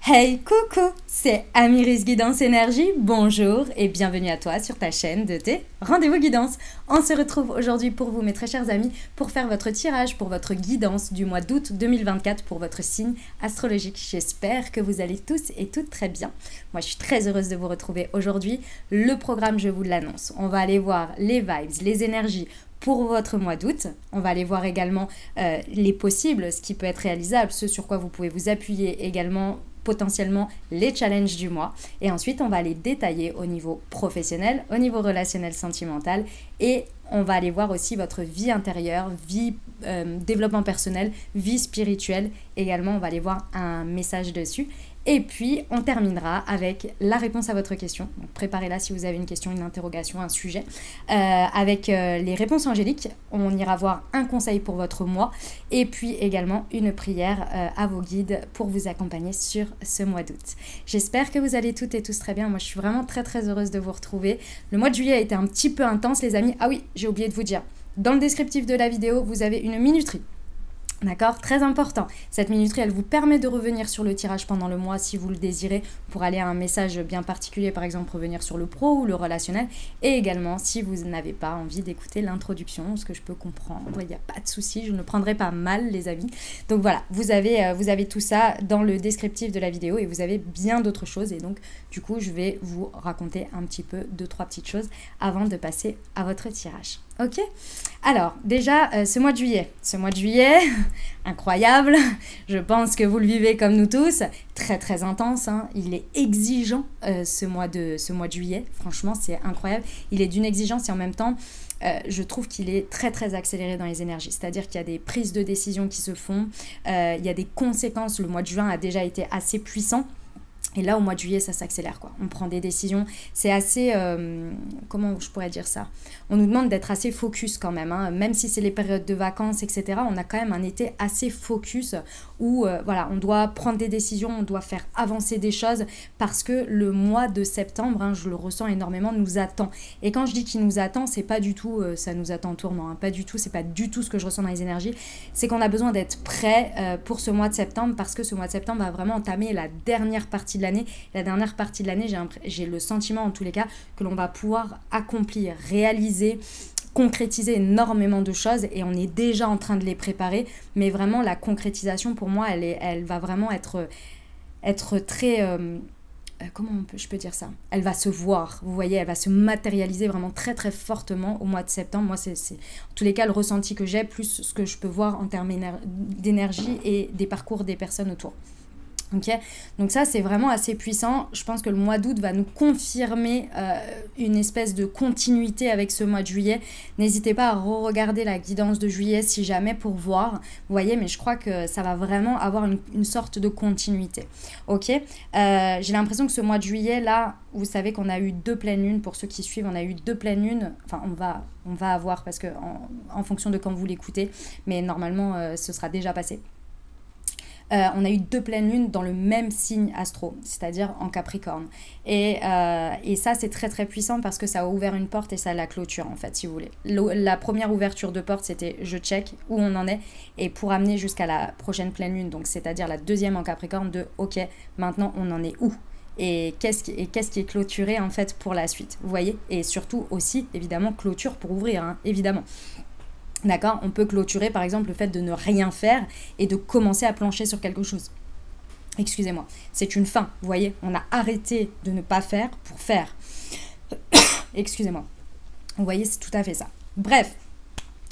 Hey, coucou, c'est Amiris Guidance Énergie, bonjour et bienvenue à toi sur ta chaîne de tes rendez-vous guidance. On se retrouve aujourd'hui pour vous, mes très chers amis, pour faire votre tirage pour votre guidance du mois d'août 2024 pour votre signe astrologique. J'espère que vous allez tous et toutes très bien. Moi, je suis très heureuse de vous retrouver aujourd'hui. Le programme, je vous l'annonce. On va aller voir les vibes, les énergies pour votre mois d'août. On va aller voir également les possibles, ce qui peut être réalisable, ce sur quoi vous pouvez vous appuyer également, potentiellement les challenges du mois. Et ensuite, on va aller détailler au niveau professionnel, au niveau relationnel, sentimental. Et on va aller voir aussi votre vie intérieure, vie développement personnel, vie spirituelle. Également, on va aller voir un message dessus. Et puis, on terminera avec la réponse à votre question. Donc, préparez-la si vous avez une question, une interrogation, un sujet. Avec les réponses angéliques, on ira voir un conseil pour votre mois et puis également une prière à vos guides pour vous accompagner sur ce mois d'août. J'espère que vous allez toutes et tous très bien. Moi, je suis vraiment très très heureuse de vous retrouver. Le mois de juillet a été un petit peu intense, les amis. Ah oui, j'ai oublié de vous dire. Dans le descriptif de la vidéo, vous avez une minuterie. D'accord, très important. Cette minuterie, elle vous permet de revenir sur le tirage pendant le mois si vous le désirez pour aller à un message bien particulier, par exemple revenir sur le pro ou le relationnel. Et également, si vous n'avez pas envie d'écouter l'introduction, ce que je peux comprendre, il n'y a pas de souci, je ne le prendrai pas mal, les amis. Donc voilà, vous avez tout ça dans le descriptif de la vidéo et vous avez bien d'autres choses. Et donc, du coup, je vais vous raconter un petit peu, deux, trois petites choses avant de passer à votre tirage. Ok? Alors, déjà, ce mois de juillet, incroyable, je pense que vous le vivez comme nous tous, très très intense, hein. Il est exigeant ce mois de juillet, franchement c'est incroyable, il est d'une exigence et en même temps, je trouve qu'il est très très accéléré dans les énergies, c'est-à-dire qu'il y a des prises de décision qui se font, il y a des conséquences, le mois de juin a déjà été assez puissant. Et là, au mois de juillet, ça s'accélère, quoi. On prend des décisions. C'est assez... comment je pourrais dire ça? On nous demande d'être assez focus quand même. Hein. Même si c'est les périodes de vacances, etc., on a quand même un été assez focus où, voilà, on doit prendre des décisions, on doit faire avancer des choses parce que le mois de septembre, hein, je le ressens énormément, nous attend. Et quand je dis qu'il nous attend, c'est pas du tout ça nous attend en tournant. Hein. Pas du tout, c'est pas du tout ce que je ressens dans les énergies. C'est qu'on a besoin d'être prêt pour ce mois de septembre parce que ce mois de septembre va vraiment entamer la dernière partie de l'année. La dernière partie de l'année, j'ai le sentiment en tous les cas que l'on va pouvoir accomplir, réaliser, concrétiser énormément de choses et on est déjà en train de les préparer, mais vraiment la concrétisation pour moi, elle va vraiment être très... je peux dire ça? Elle va se voir, vous voyez, elle va se matérialiser vraiment très très fortement au mois de septembre. Moi, c'est en tous les cas le ressenti que j'ai, plus ce que je peux voir en termes d'énergie et des parcours des personnes autour. Okay, donc ça c'est vraiment assez puissant. Je pense que le mois d'août va nous confirmer une espèce de continuité avec ce mois de juillet. N'hésitez pas à re-regarder la guidance de juillet si jamais pour voir, vous voyez, mais je crois que ça va vraiment avoir une sorte de continuité. Ok, j'ai l'impression que ce mois de juillet là, vous savez qu'on a eu 2 pleines lunes, pour ceux qui suivent, on a eu 2 pleines lunes, enfin on va avoir parce que en fonction de quand vous l'écoutez, mais normalement ce sera déjà passé. On a eu 2 pleines lunes dans le même signe astro, c'est-à-dire en Capricorne. Et ça, c'est très très puissant parce que ça a ouvert une porte et ça la clôture en fait, si vous voulez. La première ouverture de porte, c'était je check où on en est et pour amener jusqu'à la prochaine pleine lune, donc c'est-à-dire la deuxième en Capricorne de ok, maintenant on en est où ? Et qu'est-ce qui est clôturé en fait pour la suite, vous voyez ? Et surtout aussi, évidemment, clôture pour ouvrir, hein, évidemment. D'accord, on peut clôturer par exemple le fait de ne rien faire et de commencer à plancher sur quelque chose. Excusez-moi, c'est une fin, vous voyez, on a arrêté de ne pas faire pour faire. Excusez-moi, vous voyez, c'est tout à fait ça. Bref,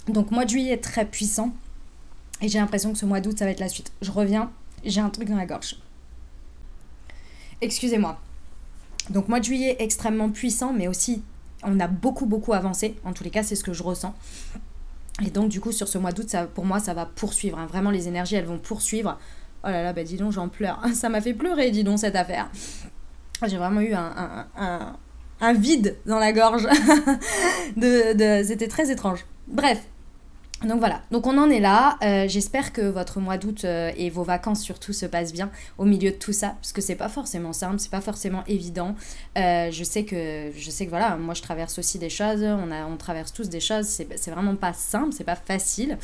donc mois de juillet est très puissant et j'ai l'impression que ce mois d'août ça va être la suite. Je reviens, j'ai un truc dans la gorge. Excusez-moi. Donc mois de juillet extrêmement puissant mais aussi on a beaucoup avancé, en tous les cas c'est ce que je ressens. Et donc, du coup, sur ce mois d'août, pour moi, ça va poursuivre. Hein. Vraiment, les énergies, elles vont poursuivre. Oh là là, bah dis donc, j'en pleure. Ça m'a fait pleurer, dis donc, cette affaire. J'ai vraiment eu un vide dans la gorge. C'était très étrange. Bref. Donc voilà, donc on en est là, j'espère que votre mois d'août et vos vacances surtout se passent bien au milieu de tout ça, parce que c'est pas forcément simple, c'est pas forcément évident, je sais que voilà, moi je traverse aussi des choses, on traverse tous des choses, c'est vraiment pas simple, c'est pas facile,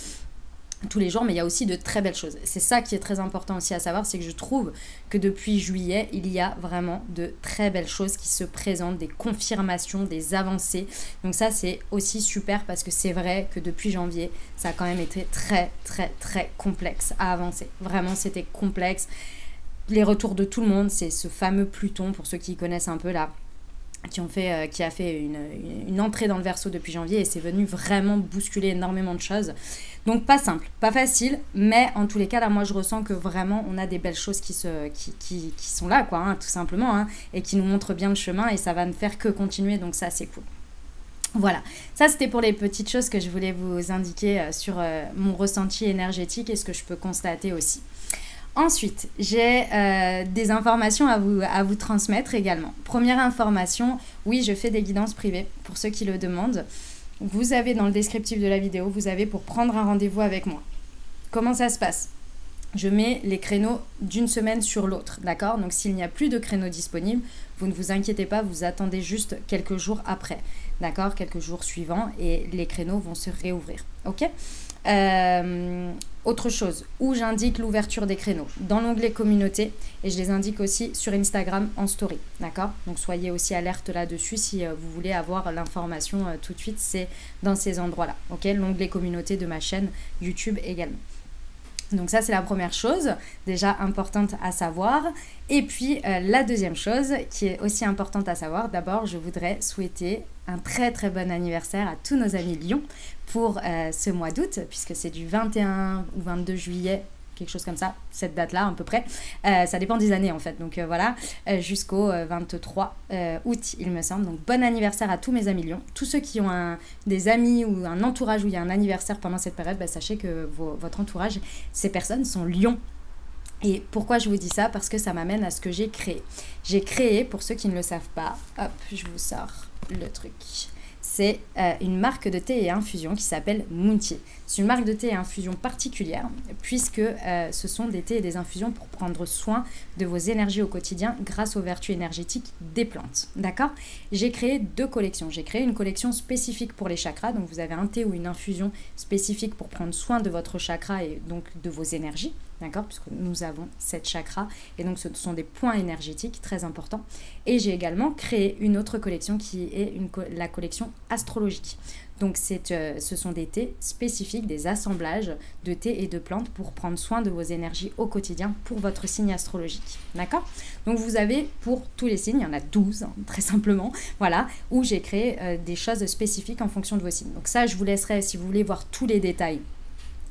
tous les jours, mais il y a aussi de très belles choses. C'est ça qui est très important aussi à savoir, c'est que je trouve que depuis juillet, il y a vraiment de très belles choses qui se présentent, des confirmations, des avancées. Donc ça, c'est aussi super parce que c'est vrai que depuis janvier, ça a quand même été très, très, très complexe à avancer. Vraiment, c'était complexe. Les retours de tout le monde, c'est ce fameux Pluton, pour ceux qui connaissent un peu là, qui a fait une entrée dans le Verseau depuis janvier et c'est venu vraiment bousculer énormément de choses. Donc pas simple, pas facile, mais en tous les cas, là, moi, je ressens que vraiment, on a des belles choses qui sont là, quoi, hein, tout simplement, hein, et qui nous montrent bien le chemin et ça va ne faire que continuer, donc ça, c'est cool. Voilà, ça c'était pour les petites choses que je voulais vous indiquer sur mon ressenti énergétique et ce que je peux constater aussi. Ensuite, j'ai des informations à vous transmettre également. Première information, oui, je fais des guidances privées pour ceux qui le demandent. Vous avez dans le descriptif de la vidéo, vous avez pour prendre un rendez-vous avec moi. Comment ça se passe ? Je mets les créneaux d'une semaine sur l'autre, d'accord ? Donc s'il n'y a plus de créneaux disponibles, vous ne vous inquiétez pas, vous attendez juste quelques jours après, d'accord ? Quelques jours suivants et les créneaux vont se réouvrir, ok ? Autre chose, où j'indique l'ouverture des créneaux dans l'onglet communauté et je les indique aussi sur Instagram en story, d'accord? Donc soyez aussi alerte là-dessus si vous voulez avoir l'information tout de suite, c'est dans ces endroits-là, ok? L'onglet communauté de ma chaîne YouTube également. Donc ça, c'est la première chose, déjà importante à savoir. Et puis, la deuxième chose qui est aussi importante à savoir, d'abord, je voudrais souhaiter un très très bon anniversaire à tous nos amis Lion pour ce mois d'août, puisque c'est du 21 ou 22 juillet, quelque chose comme ça, cette date-là à peu près. Ça dépend des années en fait, donc voilà, jusqu'au 23 août il me semble. Donc bon anniversaire à tous mes amis Lions. Tous ceux qui ont des amis ou un entourage où il y a un anniversaire pendant cette période, sachez que votre entourage, ces personnes sont Lions. Et pourquoi je vous dis ça? Parce que ça m'amène à ce que j'ai créé. J'ai créé, pour ceux qui ne le savent pas, hop, je vous sors le truc. C'est une marque de thé et infusion qui s'appelle Mountier. C'est une marque de thé et infusion particulière puisque ce sont des thés et des infusions pour prendre soin de vos énergies au quotidien grâce aux vertus énergétiques des plantes. D'accord? J'ai créé 2 collections. J'ai créé une collection spécifique pour les chakras. Donc vous avez un thé ou une infusion spécifique pour prendre soin de votre chakra et donc de vos énergies. D'accord, puisque nous avons 7 chakras et donc ce sont des points énergétiques très importants. Et j'ai également créé une autre collection qui est la collection astrologique. Donc ce sont des thés spécifiques, des assemblages de thés et de plantes pour prendre soin de vos énergies au quotidien pour votre signe astrologique. D'accord? Donc vous avez pour tous les signes, il y en a 12 hein, très simplement, voilà, où j'ai créé des choses spécifiques en fonction de vos signes. Donc ça, je vous laisserai, si vous voulez voir tous les détails,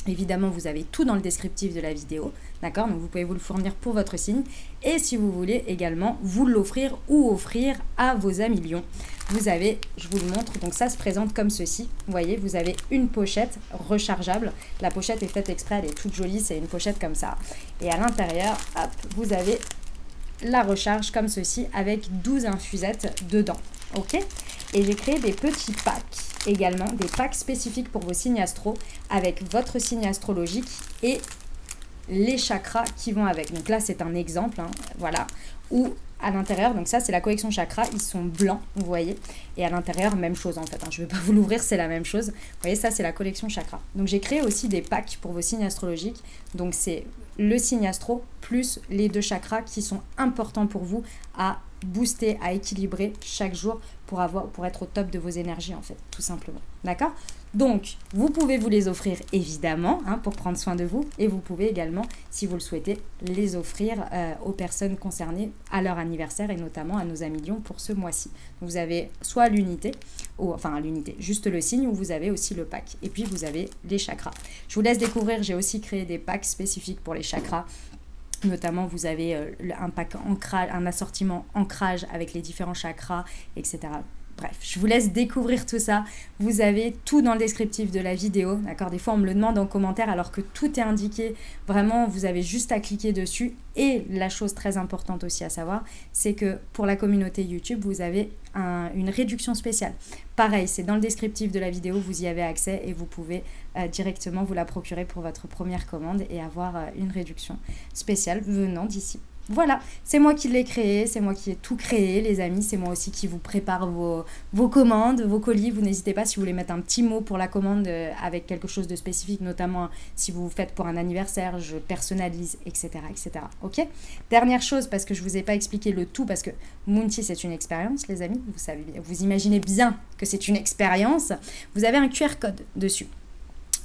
évidemment, vous avez tout dans le descriptif de la vidéo, d'accord? Donc, vous pouvez vous le fournir pour votre signe. Et si vous voulez également vous l'offrir ou offrir à vos amis Lions, vous avez, je vous le montre, donc ça se présente comme ceci. Vous voyez, vous avez une pochette rechargeable. La pochette est faite exprès, elle est toute jolie, c'est une pochette comme ça. Et à l'intérieur, hop, vous avez la recharge comme ceci avec 12 infusettes dedans, ok? Et j'ai créé des petits packs également, des packs spécifiques pour vos signes astro avec votre signe astrologique et les chakras qui vont avec. Donc là, c'est un exemple, hein, voilà, où à l'intérieur, donc ça, c'est la collection chakras, ils sont blancs, vous voyez, et à l'intérieur, même chose en fait, hein, je ne vais pas vous l'ouvrir, c'est la même chose. Vous voyez, ça, c'est la collection chakras. Donc j'ai créé aussi des packs pour vos signes astrologiques, donc c'est le signe astro plus les 2 chakras qui sont importants pour vous à booster, à équilibrer chaque jour pour être au top de vos énergies en fait, tout simplement. D'accord? Donc, vous pouvez vous les offrir évidemment hein, pour prendre soin de vous et vous pouvez également, si vous le souhaitez, les offrir aux personnes concernées à leur anniversaire et notamment à nos amis Lions pour ce mois-ci. Vous avez soit l'unité, juste le signe, ou vous avez aussi le pack. Et puis, vous avez les chakras. Je vous laisse découvrir, j'ai aussi créé des packs spécifiques pour les chakras. Notamment, vous avez un pack ancrage, un assortiment ancrage avec les différents chakras, etc. Bref, je vous laisse découvrir tout ça. Vous avez tout dans le descriptif de la vidéo, d'accord? Des fois, on me le demande en commentaire alors que tout est indiqué. Vraiment, vous avez juste à cliquer dessus. Et la chose très importante aussi à savoir, c'est que pour la communauté YouTube, vous avez une réduction spéciale. Pareil, c'est dans le descriptif de la vidéo, vous y avez accès et vous pouvez directement vous la procurer pour votre première commande et avoir une réduction spéciale venant d'ici. Voilà, c'est moi qui l'ai créé, c'est moi qui ai tout créé, les amis. C'est moi aussi qui vous prépare vos commandes, vos colis. Vous n'hésitez pas, si vous voulez mettre un petit mot pour la commande avec quelque chose de spécifique, notamment si vous faites pour un anniversaire, je personnalise, etc. etc. Ok. Dernière chose, parce que je ne vous ai pas expliqué le tout, parce que Moonty, c'est une expérience, les amis. Vous savez, vous imaginez bien que c'est une expérience. Vous avez un QR code dessus.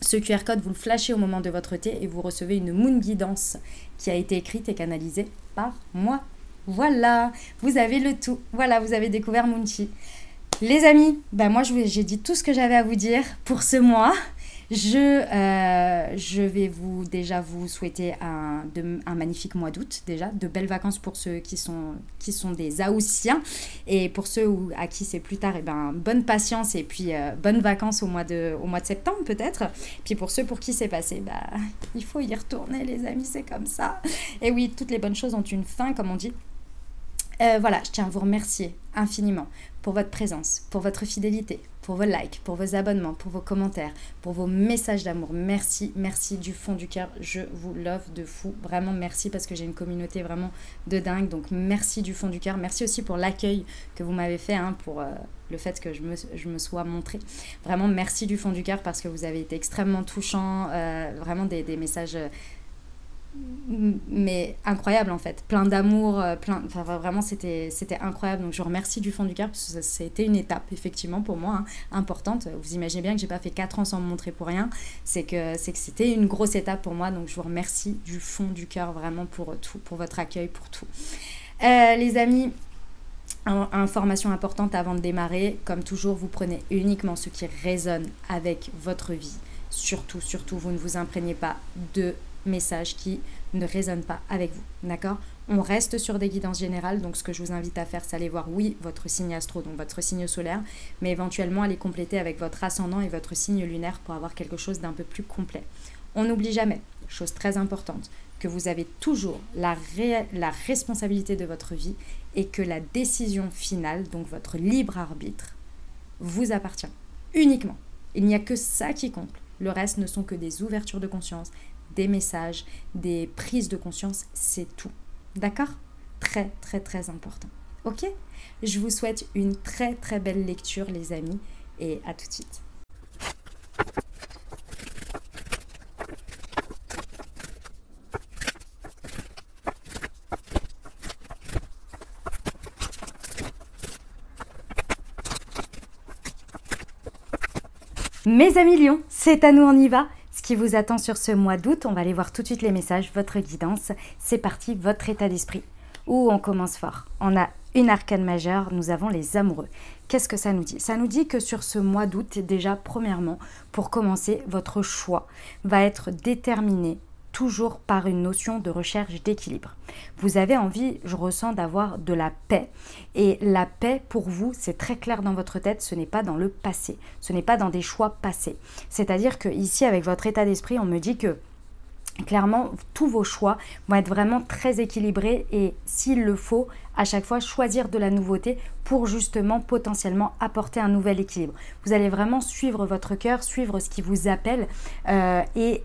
Ce QR code, vous le flashez au moment de votre thé et vous recevez une Moon Guidance qui a été écrite et canalisée par moi. Voilà, vous avez le tout. Voilà, vous avez découvert Moonty. Les amis, moi j'ai dit tout ce que j'avais à vous dire pour ce mois. Je vais vous souhaiter un magnifique mois d'août déjà, de belles vacances pour ceux qui sont des Haussiens et pour ceux à qui c'est plus tard, bonne patience et puis bonnes vacances au mois de septembre peut-être. Puis pour ceux pour qui c'est passé, il faut y retourner les amis, c'est comme ça. Et oui, toutes les bonnes choses ont une fin comme on dit. Voilà, je tiens à vous remercier infiniment pour votre présence, pour votre fidélité, pour vos likes, pour vos abonnements, pour vos commentaires, pour vos messages d'amour. Merci, merci du fond du cœur. Je vous love de fou. Vraiment merci parce que j'ai une communauté vraiment de dingue. Donc merci du fond du cœur. Merci aussi pour l'accueil que vous m'avez fait, pour le fait que je me sois montrée. Vraiment merci du fond du cœur parce que vous avez été extrêmement touchants. Vraiment des messages... mais incroyable en fait, plein d'amour, vraiment c'était incroyable. Donc je vous remercie du fond du cœur parce que c'était une étape effectivement pour moi importante. Vous imaginez bien que j'ai pas fait 4 ans sans me montrer pour rien, c'est que c'était une grosse étape pour moi. Donc je vous remercie du fond du cœur vraiment pour tout, pour votre accueil, pour tout. Les amis, information importante avant de démarrer, comme toujours, vous prenez uniquement ce qui résonne avec votre vie. Surtout, vous ne vous imprégnez pas de messages qui ne résonnent pas avec vous, d'accord? On reste sur des guidances générales, donc ce que je vous invite à faire, c'est aller voir, oui, votre signe astro, donc votre signe solaire, mais éventuellement aller compléter avec votre ascendant et votre signe lunaire pour avoir quelque chose d'un peu plus complet. On n'oublie jamais, chose très importante, que vous avez toujours la responsabilité de votre vie et que la décision finale, donc votre libre arbitre, vous appartient uniquement. Il n'y a que ça qui compte. Le reste ne sont que des ouvertures de conscience, des messages, des prises de conscience, c'est tout. D'accord? Très, très, très important. Ok? Je vous souhaite une très, très belle lecture, les amis, et à tout de suite. Mes amis Lions, c'est à nous, on y va. Ce qui vous attend sur ce mois d'août, on va aller voir tout de suite les messages, votre guidance. C'est parti, votre état d'esprit. On commence fort. On a une arcane majeure, nous avons les amoureux. Qu'est-ce que ça nous dit? Ça nous dit que sur ce mois d'août, déjà, premièrement, pour commencer, votre choix va être déterminé toujours par une notion de recherche d'équilibre. Vous avez envie, je ressens, d'avoir de la paix. Et la paix, pour vous, c'est très clair dans votre tête, ce n'est pas dans le passé. Ce n'est pas dans des choix passés. C'est-à-dire que ici, avec votre état d'esprit, on me dit que clairement, tous vos choix vont être vraiment très équilibrés et s'il le faut, à chaque fois, choisir de la nouveauté pour justement potentiellement apporter un nouvel équilibre. Vous allez vraiment suivre votre cœur, suivre ce qui vous appelle et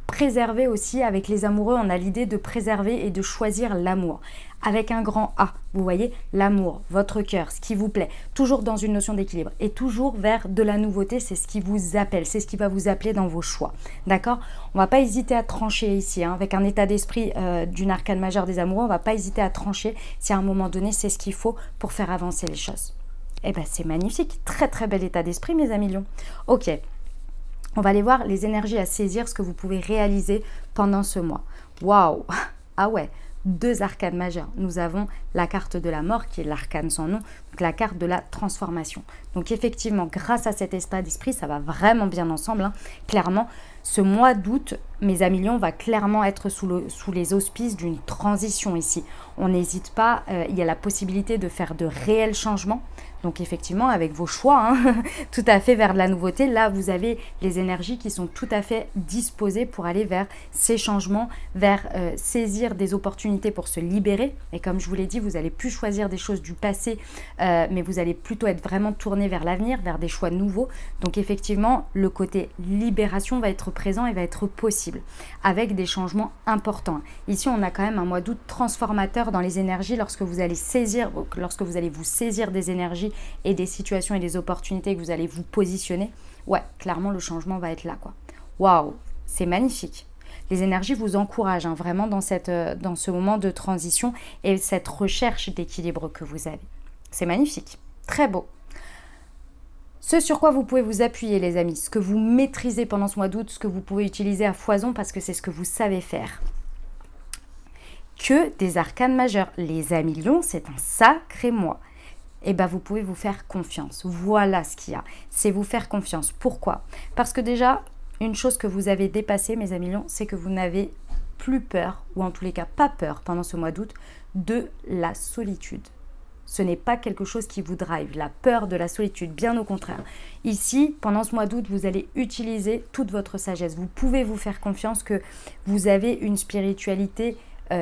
préserver aussi. Avec les amoureux, on a l'idée de préserver et de choisir l'amour. Avec un grand A, vous voyez, l'amour, votre cœur, ce qui vous plaît, toujours dans une notion d'équilibre et toujours vers de la nouveauté, c'est ce qui vous appelle, c'est ce qui va vous appeler dans vos choix, d'accord? On va pas hésiter à trancher ici, avec un état d'esprit d'une arcane majeure des amoureux, on va pas hésiter à trancher si à un moment donné, c'est ce qu'il faut pour faire avancer les choses. Eh bien, c'est magnifique, très très bel état d'esprit, mes amis Lions. Ok. On va aller voir les énergies à saisir, ce que vous pouvez réaliser pendant ce mois. Waouh! Ah ouais, 2 arcanes majeures. Nous avons la carte de la mort, qui est l'arcane sans nom, donc la carte de la transformation. Donc effectivement, grâce à cet état d'esprit, ça va vraiment bien ensemble. Clairement, ce mois d'août, mes amis Lions, va clairement être sous les auspices d'une transition ici. On n'hésite pas, il y a la possibilité de faire de réels changements. Donc effectivement, avec vos choix, tout à fait vers de la nouveauté, là, vous avez les énergies qui sont tout à fait disposées pour aller vers ces changements, vers saisir des opportunités pour se libérer. Et comme je vous l'ai dit, vous n'allez plus choisir des choses du passé, mais vous allez plutôt être vraiment tourné vers l'avenir, vers des choix nouveaux. Donc effectivement, le côté libération va être présent et va être possible. possible, avec des changements importants. Ici, on a quand même un mois d'août transformateur dans les énergies lorsque vous allez vous saisir des énergies et des situations et des opportunités que vous allez vous positionner. Ouais, clairement, le changement va être là, quoi. Waouh, c'est magnifique. Les énergies vous encouragent hein, vraiment dans ce moment de transition et cette recherche d'équilibre que vous avez. C'est magnifique, très beau. Ce sur quoi vous pouvez vous appuyer, les amis, ce que vous maîtrisez pendant ce mois d'août, ce que vous pouvez utiliser à foison parce que c'est ce que vous savez faire. Que des arcanes majeures. Les amis lions, c'est un sacré mois. Et bien, vous pouvez vous faire confiance. Voilà ce qu'il y a. C'est vous faire confiance. Pourquoi? Parce que déjà, une chose que vous avez dépassée, mes amis lions, c'est que vous n'avez plus peur, ou en tous les cas pas peur pendant ce mois d'août, de la solitude. Ce n'est pas quelque chose qui vous drive, la peur de la solitude, bien au contraire. Ici, pendant ce mois d'août, vous allez utiliser toute votre sagesse. Vous pouvez vous faire confiance que vous avez une spiritualité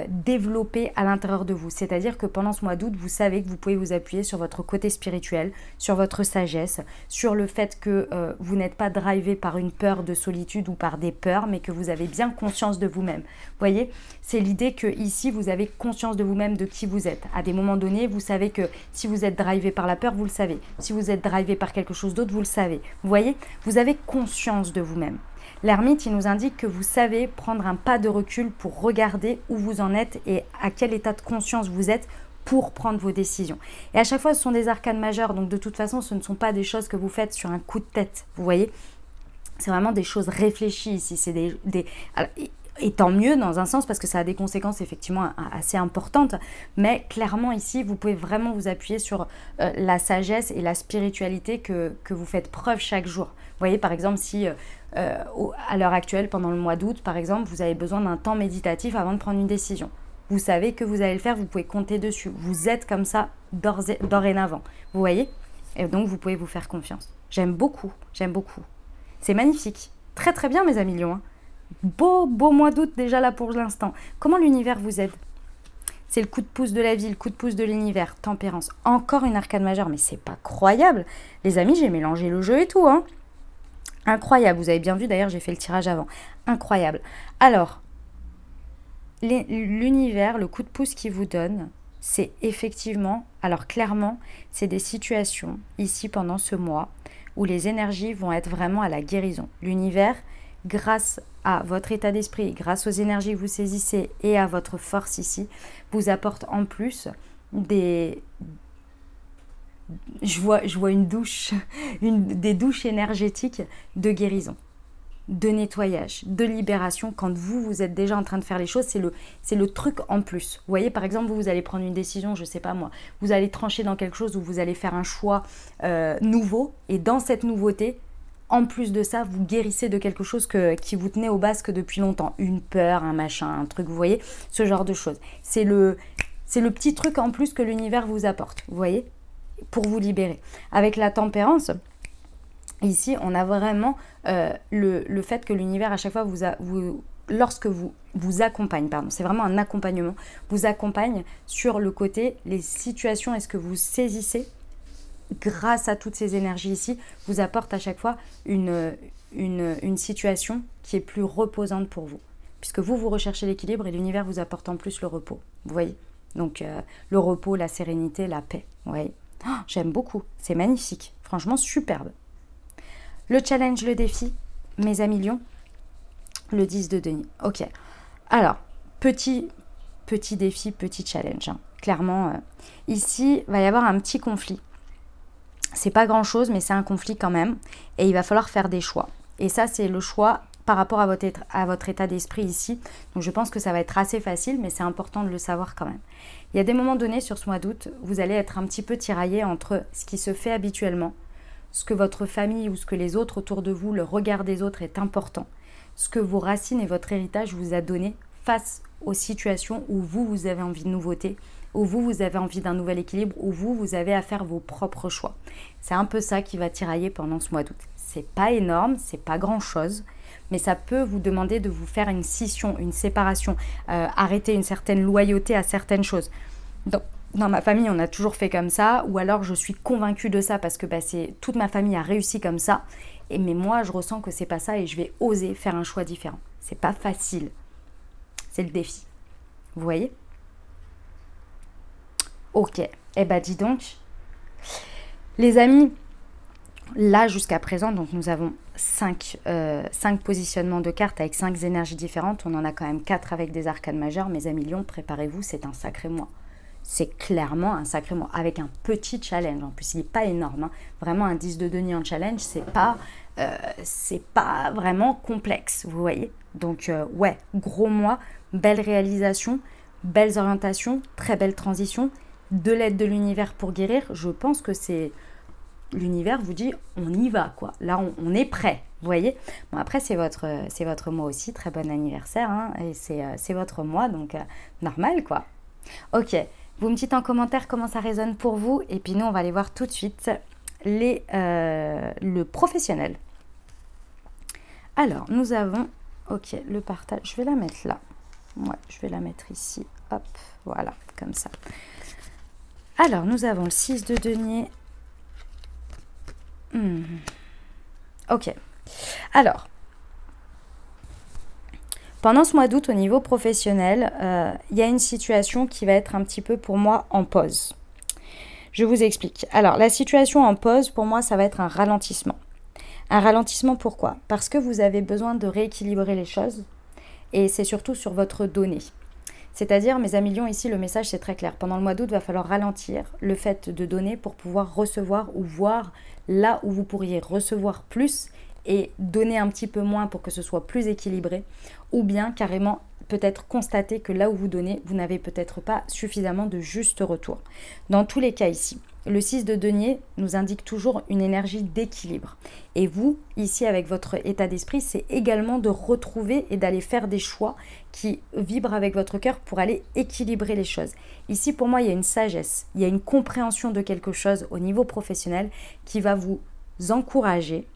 développée à l'intérieur de vous. C'est-à-dire que pendant ce mois d'août, vous savez que vous pouvez vous appuyer sur votre côté spirituel, sur votre sagesse, sur le fait que vous n'êtes pas drivé par une peur de solitude ou par des peurs, mais que vous avez bien conscience de vous-même. Vous voyez, c'est l'idée que ici, vous avez conscience de vous-même, de qui vous êtes. À des moments donnés, vous savez que si vous êtes drivé par la peur, vous le savez. Si vous êtes drivé par quelque chose d'autre, vous le savez. Vous voyez, vous avez conscience de vous-même. L'ermite, il nous indique que vous savez prendre un pas de recul pour regarder où vous en êtes et à quel état de conscience vous êtes pour prendre vos décisions. Et à chaque fois, ce sont des arcanes majeures, donc de toute façon, ce ne sont pas des choses que vous faites sur un coup de tête, vous voyez. C'est vraiment des choses réfléchies ici, c'est Alors, et tant mieux dans un sens parce que ça a des conséquences effectivement assez importantes, mais clairement ici vous pouvez vraiment vous appuyer sur la sagesse et la spiritualité que vous faites preuve chaque jour. Vous voyez par exemple si à l'heure actuelle pendant le mois d'août par exemple vous avez besoin d'un temps méditatif avant de prendre une décision. Vous savez que vous allez le faire, vous pouvez compter dessus, vous êtes comme ça dorénavant, vous voyez, et donc vous pouvez vous faire confiance. J'aime beaucoup, c'est magnifique, très très bien mes amis lions, hein. Beau mois d'août déjà là pour l'instant. Comment l'univers vous aide? C'est le coup de pouce de la vie, le coup de pouce de l'univers, tempérance. Encore une arcane majeure, mais c'est pas croyable. Les amis, j'ai mélangé le jeu et tout, hein. Incroyable, vous avez bien vu d'ailleurs, j'ai fait le tirage avant. Incroyable. Alors, l'univers, le coup de pouce qu'il vous donne, c'est effectivement, alors clairement, c'est des situations ici pendant ce mois où les énergies vont être vraiment à la guérison. L'univers, grâce à votre état d'esprit, grâce aux énergies que vous saisissez et à votre force ici, vous apporte en plus des... Je vois une douche, des douches énergétiques de guérison, de nettoyage, de libération. Quand vous êtes déjà en train de faire les choses, c'est le truc en plus. Vous voyez, par exemple, vous allez prendre une décision, je ne sais pas moi, vous allez trancher dans quelque chose où vous allez faire un choix nouveau, et dans cette nouveauté, en plus de ça, vous guérissez de quelque chose qui vous tenait au basque depuis longtemps. Une peur, un machin, un truc, vous voyez, ce genre de choses. C'est le petit truc en plus que l'univers vous apporte, vous voyez, pour vous libérer. Avec la tempérance, ici, on a vraiment le fait que l'univers, à chaque fois, lorsque vous accompagne, pardon, c'est vraiment un accompagnement, vous accompagne sur le côté, les situations, est-ce que vous saisissez grâce à toutes ces énergies ici, vous apporte à chaque fois une situation qui est plus reposante pour vous. Puisque vous recherchez l'équilibre et l'univers vous apporte en plus le repos. Vous voyez? Donc le repos, la sérénité, la paix. Vous voyez? Oh, j'aime beaucoup. C'est magnifique. Franchement, superbe. Le challenge, le défi, mes amis lions, le 10 de denier. Ok. Alors, petit défi, petit challenge. Hein. Clairement, ici, il va y avoir un petit conflit. C'est pas grand chose, mais c'est un conflit quand même. Et il va falloir faire des choix. Et ça, c'est le choix par rapport à votre état d'esprit ici. Donc je pense que ça va être assez facile, mais c'est important de le savoir quand même. Il y a des moments donnés sur ce mois d'août, vous allez être un petit peu tiraillé entre ce qui se fait habituellement, ce que votre famille ou ce que les autres autour de vous, le regard des autres est important, ce que vos racines et votre héritage vous a donné face aux situations où vous avez envie de nouveauté, où vous avez envie d'un nouvel équilibre, où vous avez à faire vos propres choix. C'est un peu ça qui va tirailler pendant ce mois d'août. C'est pas énorme, c'est pas grand chose, mais ça peut vous demander de vous faire une scission, une séparation, arrêter une certaine loyauté à certaines choses. Dans ma famille, on a toujours fait comme ça, ou alors je suis convaincue de ça parce que toute ma famille a réussi comme ça, mais moi je ressens que c'est pas ça et je vais oser faire un choix différent. C'est pas facile. C'est le défi. Vous voyez? Ok. Eh ben, dis donc. Les amis, là, jusqu'à présent, donc nous avons 5 positionnements de cartes avec 5 énergies différentes. On en a quand même 4 avec des arcanes majeures. Mes amis Lions, préparez-vous, c'est un sacré mois. C'est clairement un sacré mois, avec un petit challenge. En plus, il n'est pas énorme. Hein. Vraiment, un 10 de denier en challenge, c'est pas vraiment complexe, vous voyez. Donc, ouais, gros mois, belle réalisation, belles orientations, très belle transition, de l'aide de l'univers pour guérir. Je pense que c'est... L'univers vous dit, on y va, quoi. Là, on est prêt, vous voyez. Bon, après, c'est votre mois aussi. Très bon anniversaire, hein, et c'est votre mois, donc normal, quoi. Ok. Vous me dites en commentaire comment ça résonne pour vous. Et puis nous, on va aller voir tout de suite le professionnel. Alors, nous avons... Ok, le partage. Je vais la mettre là. Ouais, je vais la mettre ici. Hop, voilà, comme ça. Alors, nous avons le 6 de denier. Ok. Alors... Pendant ce mois d'août, au niveau professionnel, il y a une situation qui va être un petit peu pour moi en pause. Je vous explique. Alors, la situation en pause, pour moi, ça va être un ralentissement. Un ralentissement, pourquoi? Parce que vous avez besoin de rééquilibrer les choses et c'est surtout sur votre donnée. C'est-à-dire, mes amis Lions, ici, le message, c'est très clair. Pendant le mois d'août, il va falloir ralentir le fait de donner pour pouvoir recevoir ou voir là où vous pourriez recevoir plus et donner un petit peu moins pour que ce soit plus équilibré, ou bien carrément peut-être constater que là où vous donnez, vous n'avez peut-être pas suffisamment de juste retour. Dans tous les cas ici, le 6 de denier nous indique toujours une énergie d'équilibre. Et vous, ici, avec votre état d'esprit, c'est également de retrouver et d'aller faire des choix qui vibrent avec votre cœur pour aller équilibrer les choses. Ici, pour moi, il y a une sagesse, il y a une compréhension de quelque chose au niveau professionnel qui va vous encourager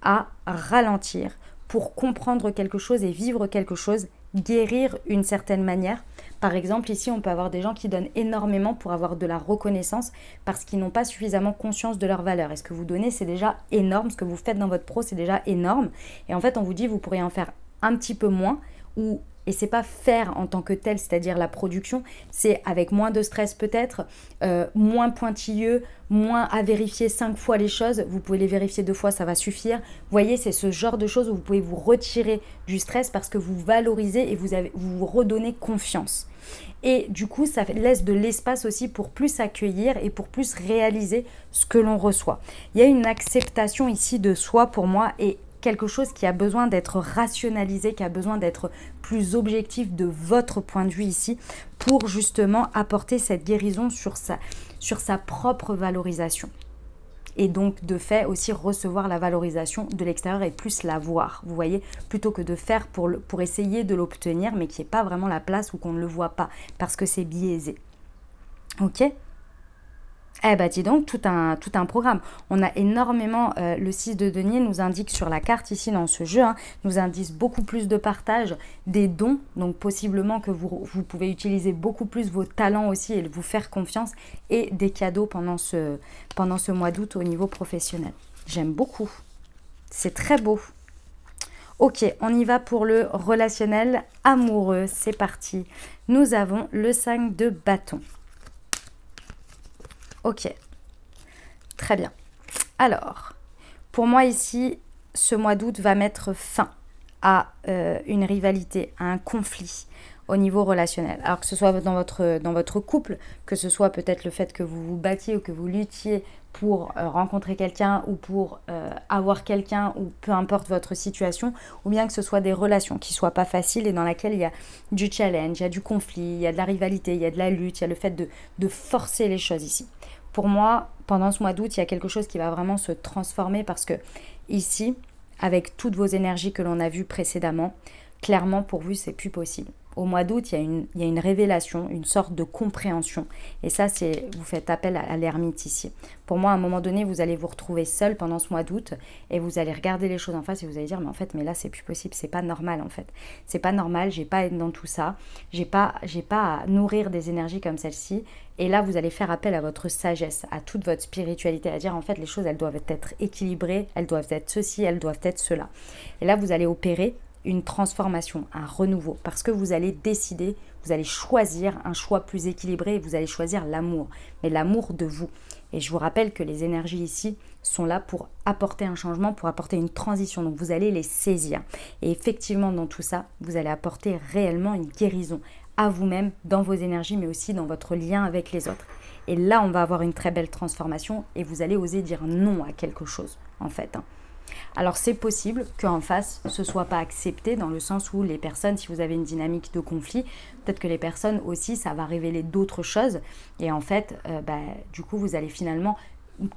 à ralentir pour comprendre quelque chose et vivre quelque chose, guérir une certaine manière. Par exemple, ici, on peut avoir des gens qui donnent énormément pour avoir de la reconnaissance parce qu'ils n'ont pas suffisamment conscience de leur valeur. Et ce que vous donnez, c'est déjà énorme. Ce que vous faites dans votre pro, c'est déjà énorme. Et en fait, on vous dit, vous pourriez en faire un petit peu moins ou... Et c'est pas faire en tant que tel, c'est-à-dire la production, c'est avec moins de stress peut-être, moins pointilleux, moins à vérifier 5 fois les choses. Vous pouvez les vérifier 2 fois, ça va suffire. Vous voyez, c'est ce genre de choses où vous pouvez vous retirer du stress parce que vous valorisez et vous vous redonnez confiance. Et du coup, ça laisse de l'espace aussi pour plus accueillir et pour plus réaliser ce que l'on reçoit. Il y a une acceptation ici de soi pour moi et quelque chose qui a besoin d'être rationalisé, qui a besoin d'être plus objectif de votre point de vue ici pour justement apporter cette guérison sur sa propre valorisation. Et donc de fait aussi recevoir la valorisation de l'extérieur et plus la voir, vous voyez, plutôt que de faire pour essayer de l'obtenir mais qui n'est pas vraiment la place ou qu'on ne le voit pas parce que c'est biaisé. Ok ? Eh bien, dis donc, tout un programme. On a énormément, le 6 de denier nous indique sur la carte ici dans ce jeu, hein, nous indique beaucoup plus de partage, des dons, donc possiblement que vous pouvez utiliser beaucoup plus vos talents aussi et vous faire confiance et des cadeaux pendant ce mois d'août au niveau professionnel. J'aime beaucoup. C'est très beau. Ok, on y va pour le relationnel amoureux. C'est parti. Nous avons le 5 de bâton. Ok, très bien. Alors, pour moi ici, ce mois d'août va mettre fin à une rivalité, à un conflit au niveau relationnel. Alors que ce soit dans votre couple, que ce soit peut-être le fait que vous vous battiez ou que vous luttiez pour rencontrer quelqu'un ou pour avoir quelqu'un ou peu importe votre situation, ou bien que ce soit des relations qui ne soient pas faciles et dans lesquelles il y a du challenge, il y a du conflit, il y a de la rivalité, il y a de la lutte, il y a le fait de forcer les choses ici. Pour moi, pendant ce mois d'août, il y a quelque chose qui va vraiment se transformer parce que ici, avec toutes vos énergies que l'on a vues précédemment, clairement pour vous, c'est plus possible. Au mois d'août, il y a une révélation, une sorte de compréhension. Et ça, vous faites appel à l'ermite ici. Pour moi, à un moment donné, vous allez vous retrouver seul pendant ce mois d'août et vous allez regarder les choses en face et vous allez dire, mais en fait, mais là, c'est plus possible, c'est pas normal en fait. C'est pas normal, j'ai pas à être dans tout ça, j'ai pas à nourrir des énergies comme celle-ci. Et là, vous allez faire appel à votre sagesse, à toute votre spiritualité, à dire en fait, les choses, elles doivent être équilibrées, elles doivent être ceci, elles doivent être cela. Et là, vous allez opérer une transformation, un renouveau, parce que vous allez décider, vous allez choisir un choix plus équilibré et vous allez choisir l'amour, mais l'amour de vous. Et je vous rappelle que les énergies ici sont là pour apporter un changement, pour apporter une transition, donc vous allez les saisir. Et effectivement, dans tout ça, vous allez apporter réellement une guérison à vous-même, dans vos énergies, mais aussi dans votre lien avec les autres. Et là, on va avoir une très belle transformation et vous allez oser dire non à quelque chose, en fait. Alors, c'est possible qu'en face, ce ne soit pas accepté dans le sens où les personnes, si vous avez une dynamique de conflit, peut-être que les personnes aussi, ça va révéler d'autres choses. Et en fait, du coup, vous allez finalement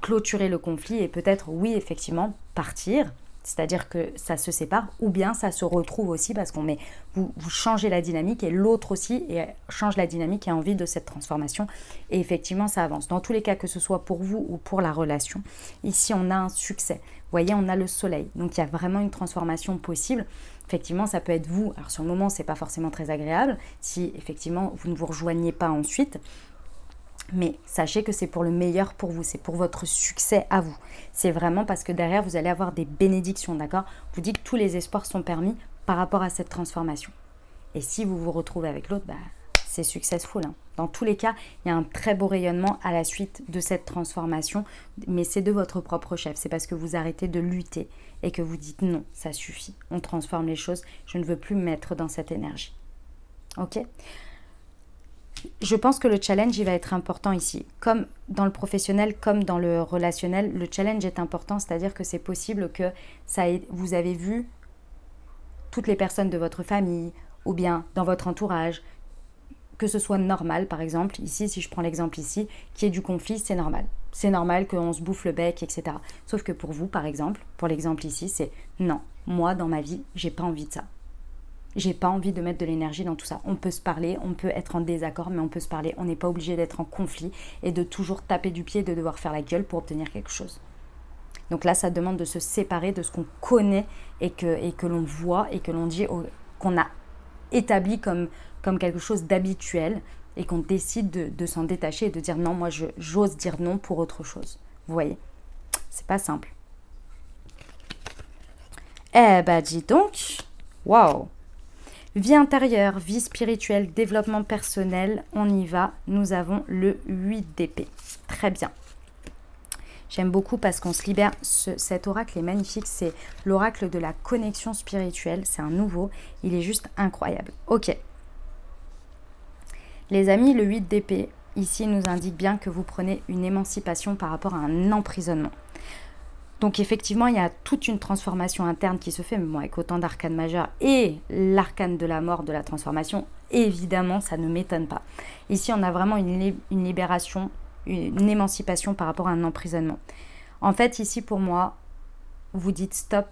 clôturer le conflit et peut-être, oui, effectivement, partir. C'est-à-dire que ça se sépare ou bien ça se retrouve aussi parce qu'on vous changez la dynamique et l'autre aussi change la dynamique et a envie de cette transformation. Et effectivement, ça avance. Dans tous les cas, que ce soit pour vous ou pour la relation, ici, on a un succès. Vous voyez, on a le soleil. Donc, il y a vraiment une transformation possible. Effectivement, ça peut être vous. Alors, sur le moment, ce n'est pas forcément très agréable si, effectivement, vous ne vous rejoignez pas ensuite. Mais sachez que c'est pour le meilleur pour vous, c'est pour votre succès à vous. C'est vraiment parce que derrière, vous allez avoir des bénédictions, d'accord? Je vous dis que tous les espoirs sont permis par rapport à cette transformation. Et si vous vous retrouvez avec l'autre, c'est successful. Dans tous les cas, il y a un très beau rayonnement à la suite de cette transformation, mais c'est de votre propre chef. C'est parce que vous arrêtez de lutter et que vous dites non, ça suffit. On transforme les choses, je ne veux plus me mettre dans cette énergie. Ok? Je pense que le challenge, il va être important ici. Comme dans le professionnel, comme dans le relationnel, le challenge est important, c'est-à-dire que c'est possible que vous avez vu toutes les personnes de votre famille ou bien dans votre entourage, que ce soit normal, par exemple, ici, si je prends l'exemple ici, qu'il y ait du conflit, c'est normal. C'est normal qu'on se bouffe le bec, etc. Sauf que pour vous, par exemple, pour l'exemple ici, c'est non, moi, dans ma vie, j'ai pas envie de ça. J'ai pas envie de mettre de l'énergie dans tout ça. On peut se parler, on peut être en désaccord, mais on peut se parler. On n'est pas obligé d'être en conflit et de toujours taper du pied, de devoir faire la gueule pour obtenir quelque chose. Donc là, ça demande de se séparer de ce qu'on connaît et que l'on voit et que l'on dit, qu'on a établi comme quelque chose d'habituel et qu'on décide de s'en détacher et de dire non, moi j'ose dire non pour autre chose. Vous voyez, c'est pas simple. Eh ben dis donc, waouh! Vie intérieure, vie spirituelle, développement personnel, on y va. Nous avons le 8 d'épée. Très bien. J'aime beaucoup parce qu'on se libère. Cet oracle est magnifique. C'est l'oracle de la connexion spirituelle. C'est un nouveau. Il est juste incroyable. Ok. Les amis, le 8 d'épée, ici, nous indique bien que vous prenez une émancipation par rapport à un emprisonnement. Donc effectivement, il y a toute une transformation interne qui se fait, mais bon, avec autant d'arcanes majeures et l'arcane de la mort, de la transformation, évidemment, ça ne m'étonne pas. Ici, on a vraiment une libération, une émancipation par rapport à un emprisonnement. En fait, ici, pour moi, vous dites stop,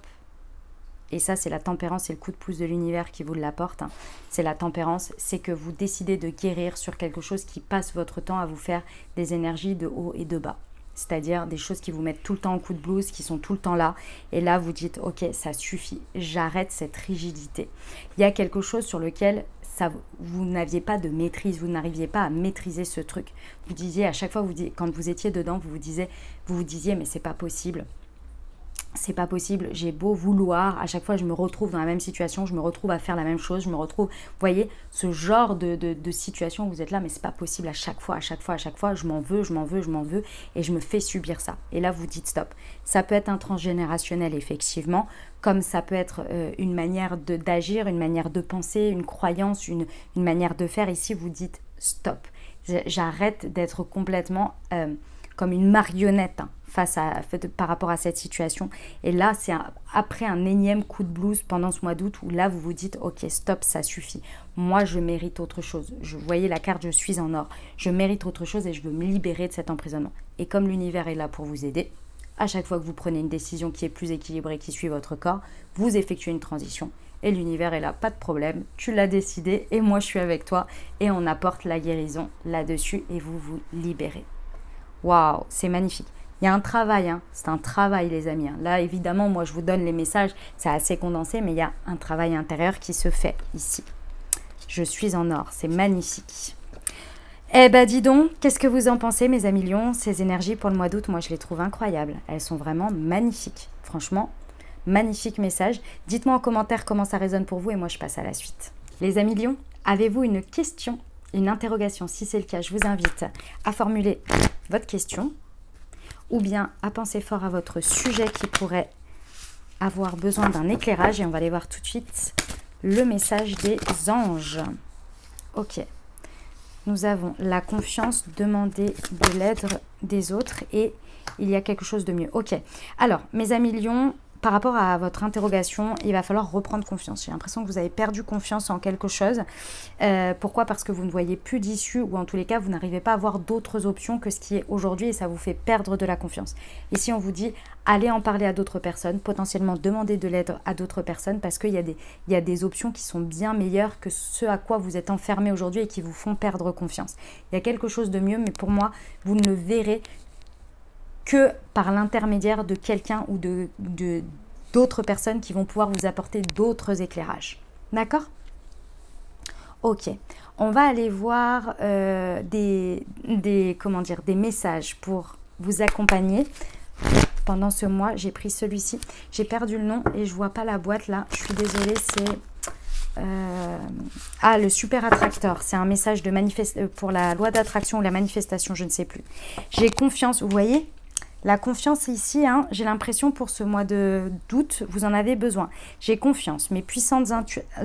et ça, c'est la tempérance et le coup de pouce de l'univers qui vous l'apporte. C'est la tempérance, c'est que vous décidez de guérir sur quelque chose qui passe votre temps à vous faire des énergies de haut et de bas. C'est-à-dire des choses qui vous mettent tout le temps en coup de blues, qui sont tout le temps là. Et là, vous dites, ok, ça suffit, j'arrête cette rigidité. Il y a quelque chose sur lequel vous n'aviez pas de maîtrise, vous n'arriviez pas à maîtriser ce truc. Vous disiez, à chaque fois, quand vous étiez dedans, vous vous disiez, mais c'est pas possible. C'est pas possible, j'ai beau vouloir, à chaque fois je me retrouve dans la même situation, je me retrouve à faire la même chose, je me retrouve, vous voyez, ce genre de situation où vous êtes là, mais c'est pas possible à chaque fois, je m'en veux, et je me fais subir ça. Et là, vous dites stop. Ça peut être un transgénérationnel, effectivement, comme ça peut être une manière d'agir, une manière de penser, une croyance, une manière de faire. Ici, vous dites stop. J'arrête d'être complètement comme une marionnette, par rapport à cette situation. Et là, c'est après un énième coup de blues pendant ce mois d'août où là, vous vous dites, ok, stop, ça suffit. Moi, je mérite autre chose. Vous voyez la carte, je suis en or. Je mérite autre chose et je veux me libérer de cet emprisonnement. Et comme l'univers est là pour vous aider, à chaque fois que vous prenez une décision qui est plus équilibrée, qui suit votre corps, vous effectuez une transition. Et l'univers est là, pas de problème, tu l'as décidé et moi, je suis avec toi. Et on apporte la guérison là-dessus et vous vous libérez. Waouh, c'est magnifique. Il y a un travail, c'est un travail les amis. Là évidemment, moi je vous donne les messages, c'est assez condensé, mais il y a un travail intérieur qui se fait ici. Je suis en or, c'est magnifique. Eh ben dis donc, qu'est-ce que vous en pensez mes amis lions? Ces énergies pour le mois d'août, moi je les trouve incroyables. Elles sont vraiment magnifiques. Franchement, Magnifique message. Dites-moi en commentaire comment ça résonne pour vous et moi je passe à la suite. Les amis Lions, avez-vous une question, une interrogation? Si c'est le cas, je vous invite à formuler votre question ou bien à penser fort à votre sujet qui pourrait avoir besoin d'un éclairage. Et on va aller voir tout de suite le message des anges. Ok. Nous avons la confiance, demander de l'aide des autres et il y a quelque chose de mieux. Ok. Alors, mes amis Lions, par rapport à votre interrogation, il va falloir reprendre confiance. J'ai l'impression que vous avez perdu confiance en quelque chose. Pourquoi? Parce que vous ne voyez plus d'issue ou en tous les cas, vous n'arrivez pas à voir d'autres options que ce qui est aujourd'hui et ça vous fait perdre de la confiance. Ici, on vous dit, allez en parler à d'autres personnes, potentiellement demander de l'aide à d'autres personnes parce qu'il y a des options qui sont bien meilleures que ce à quoi vous êtes enfermé aujourd'hui et qui vous font perdre confiance. Il y a quelque chose de mieux, mais pour moi, vous ne le verrez que par l'intermédiaire de quelqu'un ou d'autres personnes qui vont pouvoir vous apporter d'autres éclairages. D'accord? Ok. On va aller voir des messages pour vous accompagner. Pendant ce mois, j'ai pris celui-ci. J'ai perdu le nom et je vois pas la boîte là. Je suis désolée, c'est... le super attracteur. C'est un message pour la loi d'attraction ou la manifestation, je ne sais plus. J'ai confiance, vous voyez? La confiance ici, hein, j'ai l'impression pour ce mois d'août, vous en avez besoin. J'ai confiance. Mes puissantes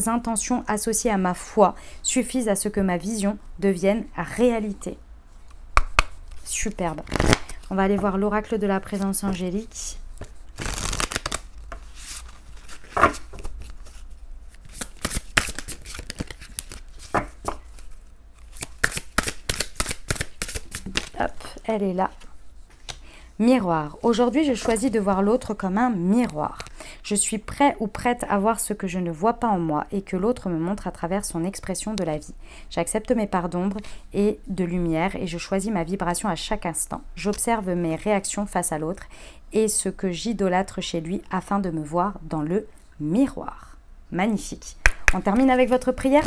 intentions associées à ma foi suffisent à ce que ma vision devienne réalité. Superbe. On va aller voir l'oracle de la présence angélique. Hop, elle est là. Miroir. Aujourd'hui, je choisis de voir l'autre comme un miroir. Je suis prêt ou prête à voir ce que je ne vois pas en moi et que l'autre me montre à travers son expression de la vie. J'accepte mes parts d'ombre et de lumière et je choisis ma vibration à chaque instant. J'observe mes réactions face à l'autre et ce que j'idolâtre chez lui afin de me voir dans le miroir. Magnifique. On termine avec votre prière,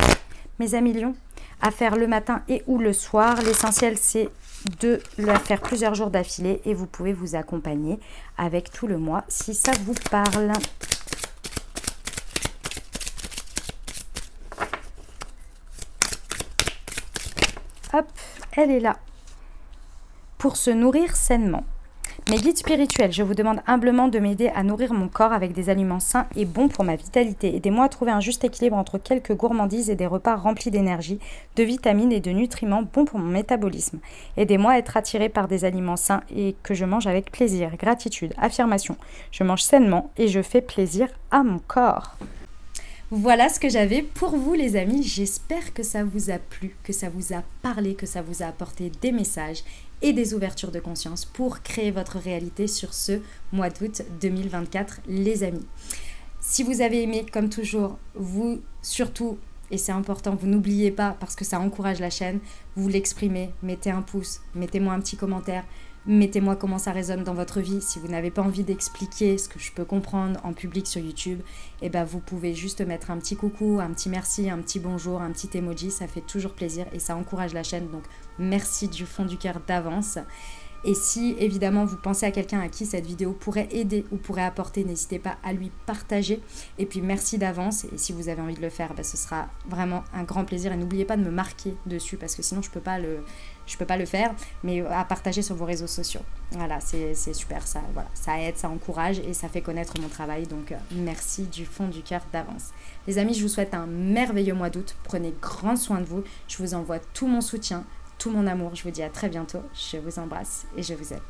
mes amis Lions. À faire le matin et ou le soir. L'essentiel, c'est de la faire plusieurs jours d'affilée et vous pouvez vous accompagner avec tout le mois si ça vous parle. Hop, elle est là. Pour se nourrir sainement. Mes guides spirituels, je vous demande humblement de m'aider à nourrir mon corps avec des aliments sains et bons pour ma vitalité. Aidez-moi à trouver un juste équilibre entre quelques gourmandises et des repas remplis d'énergie, de vitamines et de nutriments bons pour mon métabolisme. Aidez-moi à être attiré par des aliments sains et que je mange avec plaisir. Gratitude, affirmation. Je mange sainement et je fais plaisir à mon corps. Voilà ce que j'avais pour vous les amis. J'espère que ça vous a plu, que ça vous a parlé, que ça vous a apporté des messages et des ouvertures de conscience pour créer votre réalité sur ce mois d'août 2024 les amis. Si vous avez aimé, comme toujours, vous surtout, et c'est important, vous n'oubliez pas parce que ça encourage la chaîne, vous l'exprimez, mettez un pouce, mettez-moi un petit commentaire. Mettez-moi comment ça résonne dans votre vie. Si vous n'avez pas envie d'expliquer ce que je peux comprendre en public sur YouTube, eh ben vous pouvez juste mettre un petit coucou, un petit merci, un petit bonjour, un petit emoji. Ça fait toujours plaisir et ça encourage la chaîne. Donc merci du fond du cœur d'avance. Et si évidemment vous pensez à quelqu'un à qui cette vidéo pourrait aider ou pourrait apporter, n'hésitez pas à lui partager. Et puis merci d'avance. Et si vous avez envie de le faire, ben, ce sera vraiment un grand plaisir. Et n'oubliez pas de me marquer dessus parce que sinon je peux pas le faire, mais à partager sur vos réseaux sociaux. Voilà, c'est super, ça, voilà, ça aide, ça encourage et ça fait connaître mon travail. Donc merci du fond du cœur d'avance. Les amis, je vous souhaite un merveilleux mois d'août. Prenez grand soin de vous. Je vous envoie tout mon soutien, tout mon amour. Je vous dis à très bientôt. Je vous embrasse et je vous aime.